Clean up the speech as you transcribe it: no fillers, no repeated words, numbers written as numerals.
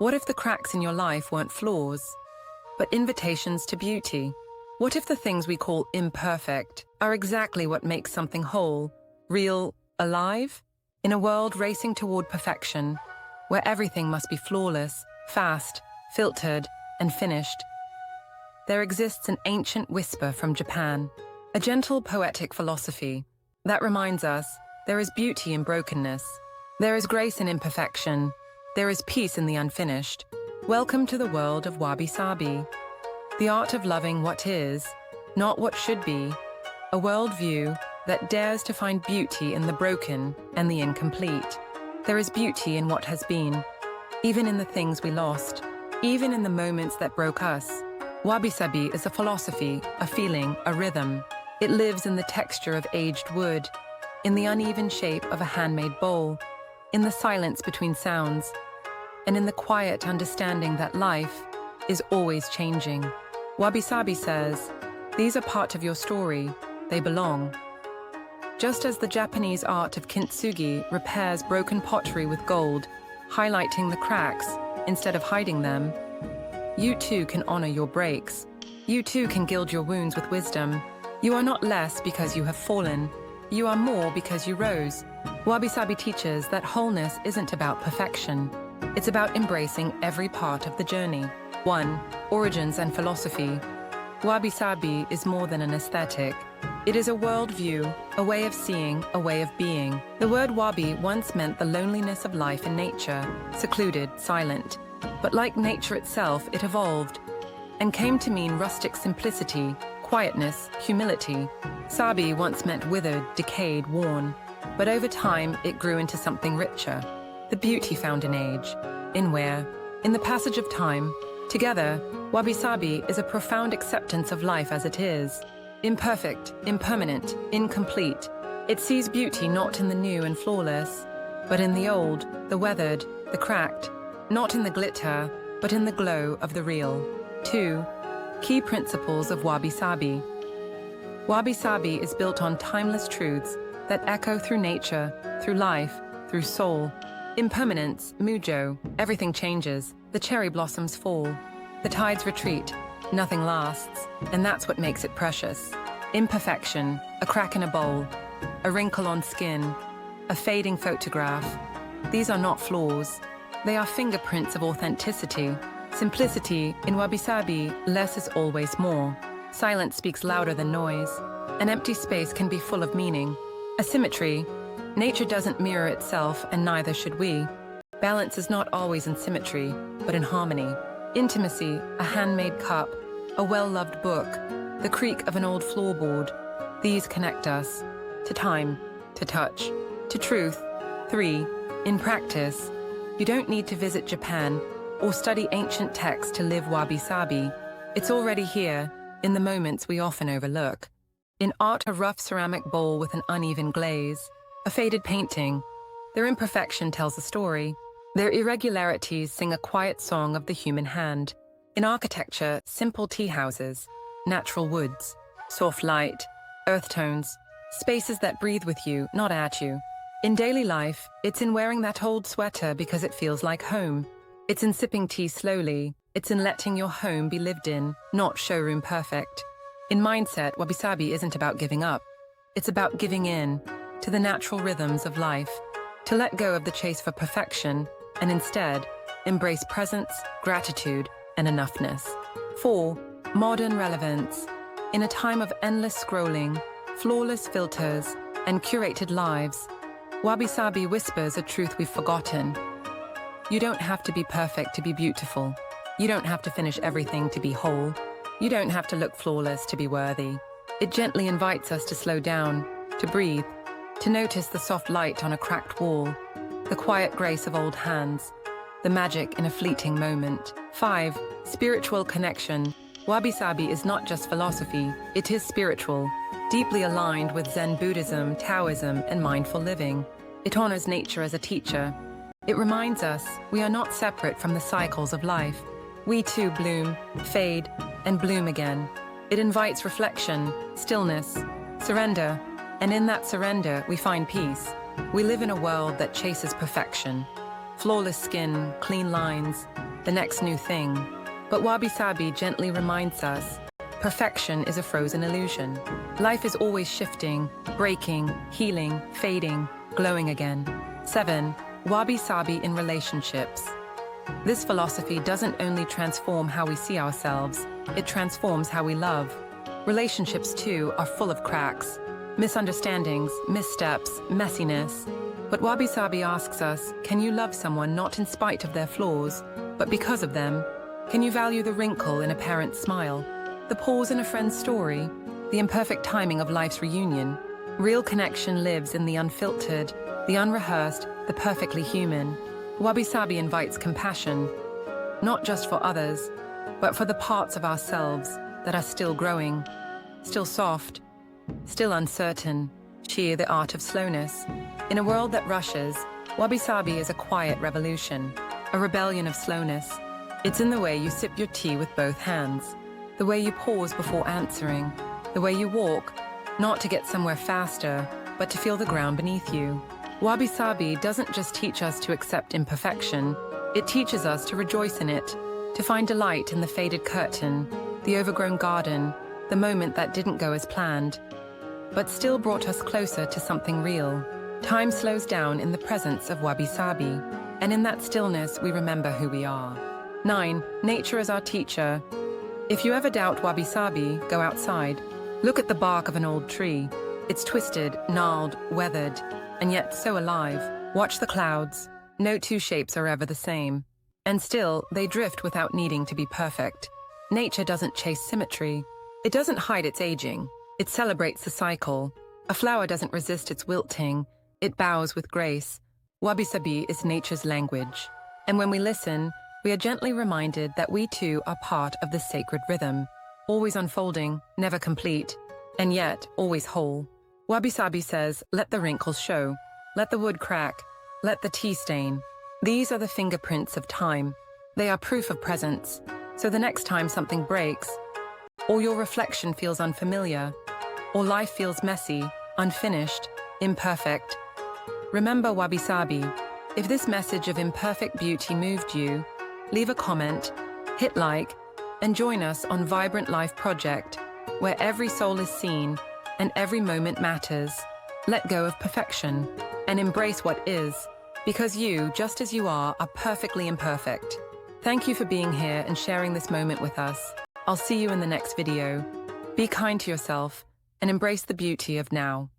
What if the cracks in your life weren't flaws, but invitations to beauty? What if the things we call imperfect are exactly what makes something whole, real, alive? In a world racing toward perfection, where everything must be flawless, fast, filtered, and finished, there exists an ancient whisper from Japan, a gentle poetic philosophy that reminds us there is beauty in brokenness, there is grace in imperfection, there is peace in the unfinished. Welcome to the world of Wabi-Sabi, the art of loving what is, not what should be, a worldview that dares to find beauty in the broken and the incomplete. There is beauty in what has been, even in the things we lost, even in the moments that broke us. Wabi-Sabi is a philosophy, a feeling, a rhythm. It lives in the texture of aged wood, in the uneven shape of a handmade bowl, in the silence between sounds, and in the quiet understanding that life is always changing. Wabi-Sabi says, these are part of your story, they belong. Just as the Japanese art of kintsugi repairs broken pottery with gold, highlighting the cracks instead of hiding them, you too can honor your breaks. You too can gild your wounds with wisdom. You are not less because you have fallen. You are more because you rose. Wabi-Sabi teaches that wholeness isn't about perfection. It's about embracing every part of the journey. 1. Origins and philosophy. Wabi-Sabi is more than an aesthetic. It is a worldview, a way of seeing, a way of being. The word wabi once meant the loneliness of life in nature, secluded, silent. But like nature itself, it evolved and came to mean rustic simplicity, quietness, humility. Sabi once meant withered, decayed, worn. But over time, it grew into something richer. The beauty found in age, in wear, in the passage of time. Together, Wabi-Sabi is a profound acceptance of life as it is. Imperfect, impermanent, incomplete. It sees beauty not in the new and flawless, but in the old, the weathered, the cracked. Not in the glitter, but in the glow of the real. 2. Key principles of Wabi-Sabi. Wabi-Sabi is built on timeless truths that echo through nature, through life, through soul. Impermanence, mujo, everything changes, the cherry blossoms fall, the tides retreat, nothing lasts, and that's what makes it precious. Imperfection, a crack in a bowl, a wrinkle on skin, a fading photograph. These are not flaws. They are fingerprints of authenticity. Simplicity, in Wabi-Sabi, less is always more. Silence speaks louder than noise. An empty space can be full of meaning. Asymmetry, nature doesn't mirror itself and neither should we. Balance is not always in symmetry, but in harmony. Intimacy, a handmade cup, a well-loved book, the creak of an old floorboard. These connect us to time, to touch, to truth. 3. In practice, you don't need to visit Japan or study ancient texts to live Wabi-Sabi. It's already here, in the moments we often overlook. In art, a rough ceramic bowl with an uneven glaze, a faded painting. Their imperfection tells a story. Their irregularities sing a quiet song of the human hand. In architecture, simple tea houses, natural woods, soft light, earth tones, spaces that breathe with you, not at you. In daily life, it's in wearing that old sweater because it feels like home. It's in sipping tea slowly. It's in letting your home be lived in, not showroom perfect. In mindset, Wabi-Sabi isn't about giving up. It's about giving in to the natural rhythms of life, to let go of the chase for perfection and instead embrace presence, gratitude, and enoughness. 4. Modern relevance. In a time of endless scrolling, flawless filters, and curated lives, Wabi-Sabi whispers a truth we've forgotten. You don't have to be perfect to be beautiful. You don't have to finish everything to be whole. You don't have to look flawless to be worthy. It gently invites us to slow down, to breathe, to notice the soft light on a cracked wall, the quiet grace of old hands, the magic in a fleeting moment. 5. Spiritual connection. Wabi-Sabi is not just philosophy, it is spiritual, deeply aligned with Zen Buddhism, Taoism, and mindful living. It honors nature as a teacher. It reminds us we are not separate from the cycles of life. We too bloom, fade, and bloom again. It invites reflection, stillness, surrender, and in that surrender we find peace. We live in a world that chases perfection, Flawless skin, clean lines, the next new thing. But Wabi-Sabi gently reminds us, perfection is a frozen illusion. Life is always shifting, breaking, healing, fading, glowing again. 7. Wabi-Sabi in relationships. This philosophy doesn't only transform how we see ourselves, it transforms how we love. Relationships, too, are full of cracks, misunderstandings, missteps, messiness. But Wabi-Sabi asks us, can you love someone not in spite of their flaws, but because of them? Can you value the wrinkle in a parent's smile, the pause in a friend's story, the imperfect timing of life's reunion? Real connection lives in the unfiltered, the unrehearsed, the perfectly human. Wabi-Sabi invites compassion, not just for others, but for the parts of ourselves that are still growing, still soft, still uncertain. Sheer the art of slowness. In a world that rushes, Wabi-Sabi is a quiet revolution, a rebellion of slowness. It's in the way you sip your tea with both hands, the way you pause before answering, the way you walk, not to get somewhere faster, but to feel the ground beneath you. Wabi-Sabi doesn't just teach us to accept imperfection, it teaches us to rejoice in it, to find delight in the faded curtain, the overgrown garden, the moment that didn't go as planned, but still brought us closer to something real. Time slows down in the presence of Wabi-Sabi, and in that stillness we remember who we are. 9. Nature as our teacher. If you ever doubt Wabi-Sabi, go outside. Look at the bark of an old tree. It's twisted, gnarled, weathered, and yet so alive. Watch the clouds. No two shapes are ever the same. And still, they drift without needing to be perfect. Nature doesn't chase symmetry. It doesn't hide its aging. It celebrates the cycle. A flower doesn't resist its wilting. It bows with grace. Wabi-Sabi is nature's language. And when we listen, we are gently reminded that we too are part of the sacred rhythm, always unfolding, never complete, and yet always whole. Wabi-Sabi says, let the wrinkles show, let the wood crack, let the tea stain. These are the fingerprints of time. They are proof of presence. So the next time something breaks, or your reflection feels unfamiliar, or life feels messy, unfinished, imperfect, remember Wabi-Sabi. If this message of imperfect beauty moved you, leave a comment, hit like, and join us on Vibrant Life Project, where every soul is seen and every moment matters. Let go of perfection and embrace what is, because you, just as you are perfectly imperfect. Thank you for being here and sharing this moment with us. I'll see you in the next video. Be kind to yourself and embrace the beauty of now.